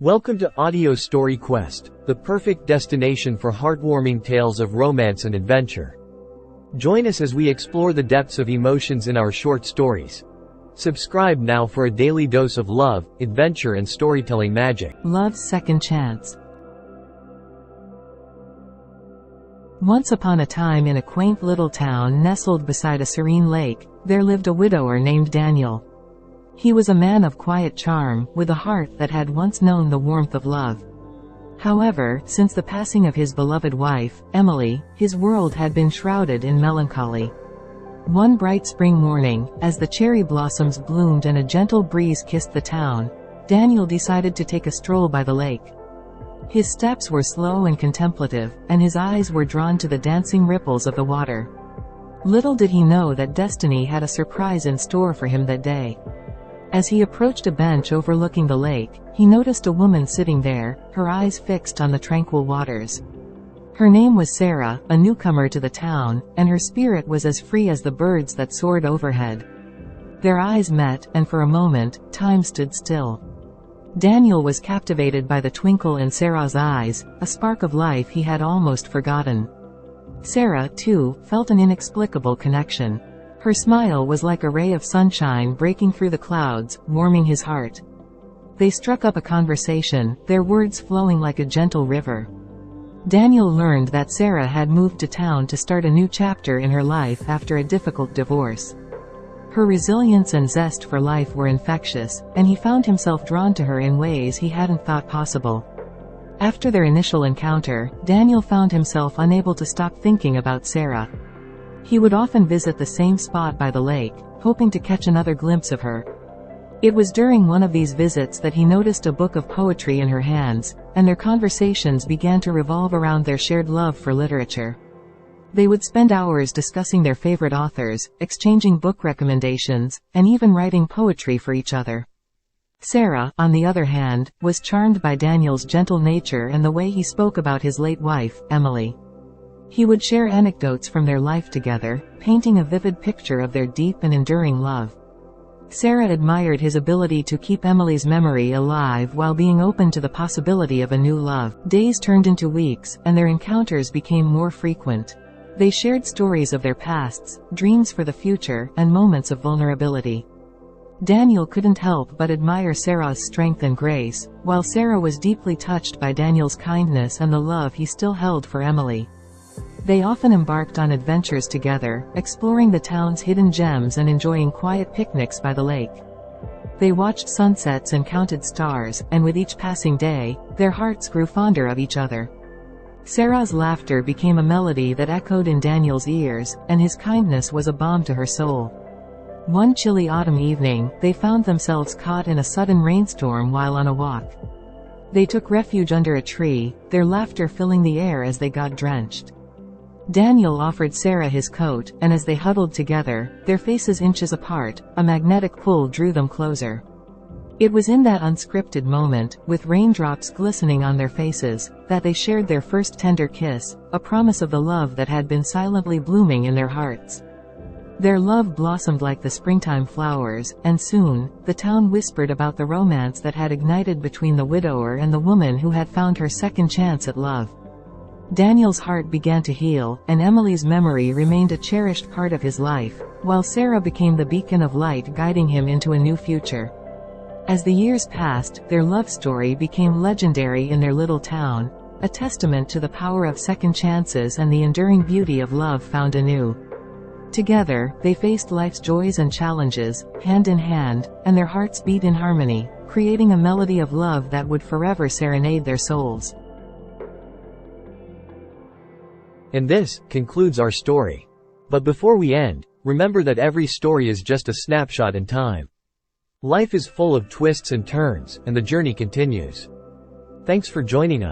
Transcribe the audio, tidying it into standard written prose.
Welcome to Audio Story Quest, the perfect destination for heartwarming tales of romance and adventure. Join us as we explore the depths of emotions in our short stories. Subscribe now for a daily dose of love, adventure and storytelling magic. Love's Second Chance. Once upon a time, in a quaint little town nestled beside a serene lake, there lived a widower named Daniel. He was a man of quiet charm, with a heart that had once known the warmth of love. However, since the passing of his beloved wife, Emily, his world had been shrouded in melancholy. One bright spring morning, as the cherry blossoms bloomed and a gentle breeze kissed the town, Daniel decided to take a stroll by the lake. His steps were slow and contemplative, and his eyes were drawn to the dancing ripples of the water. Little did he know that destiny had a surprise in store for him that day. As he approached a bench overlooking the lake, he noticed a woman sitting there, her eyes fixed on the tranquil waters. Her name was Sarah, a newcomer to the town, and her spirit was as free as the birds that soared overhead. Their eyes met, and for a moment, time stood still. Daniel was captivated by the twinkle in Sarah's eyes, a spark of life he had almost forgotten. Sarah, too, felt an inexplicable connection. Her smile was like a ray of sunshine breaking through the clouds, warming his heart. They struck up a conversation, their words flowing like a gentle river. Daniel learned that Sarah had moved to town to start a new chapter in her life after a difficult divorce. Her resilience and zest for life were infectious, and he found himself drawn to her in ways he hadn't thought possible. After their initial encounter, Daniel found himself unable to stop thinking about Sarah. He would often visit the same spot by the lake, hoping to catch another glimpse of her. It was during one of these visits that he noticed a book of poetry in her hands, and their conversations began to revolve around their shared love for literature. They would spend hours discussing their favorite authors, exchanging book recommendations, and even writing poetry for each other. Sarah, on the other hand, was charmed by Daniel's gentle nature and the way he spoke about his late wife, Emily. He would share anecdotes from their life together, painting a vivid picture of their deep and enduring love. Sarah admired his ability to keep Emily's memory alive while being open to the possibility of a new love. Days turned into weeks, and their encounters became more frequent. They shared stories of their pasts, dreams for the future, and moments of vulnerability. Daniel couldn't help but admire Sarah's strength and grace, while Sarah was deeply touched by Daniel's kindness and the love he still held for Emily. They often embarked on adventures together, exploring the town's hidden gems and enjoying quiet picnics by the lake. They watched sunsets and counted stars, and with each passing day, their hearts grew fonder of each other. Sarah's laughter became a melody that echoed in Daniel's ears, and his kindness was a balm to her soul. One chilly autumn evening, they found themselves caught in a sudden rainstorm while on a walk. They took refuge under a tree, their laughter filling the air as they got drenched. Daniel offered Sarah his coat, and as they huddled together, their faces inches apart, a magnetic pull drew them closer. It was in that unscripted moment, with raindrops glistening on their faces, that they shared their first tender kiss, a promise of the love that had been silently blooming in their hearts. Their love blossomed like the springtime flowers, and soon, the town whispered about the romance that had ignited between the widower and the woman who had found her second chance at love. Daniel's heart began to heal, and Emily's memory remained a cherished part of his life, while Sarah became the beacon of light guiding him into a new future. As the years passed, their love story became legendary in their little town, a testament to the power of second chances and the enduring beauty of love found anew. Together, they faced life's joys and challenges, hand in hand, and their hearts beat in harmony, creating a melody of love that would forever serenade their souls. And this concludes our story. But before we end, remember that every story is just a snapshot in time. Life is full of twists and turns, and the journey continues. Thanks for joining us.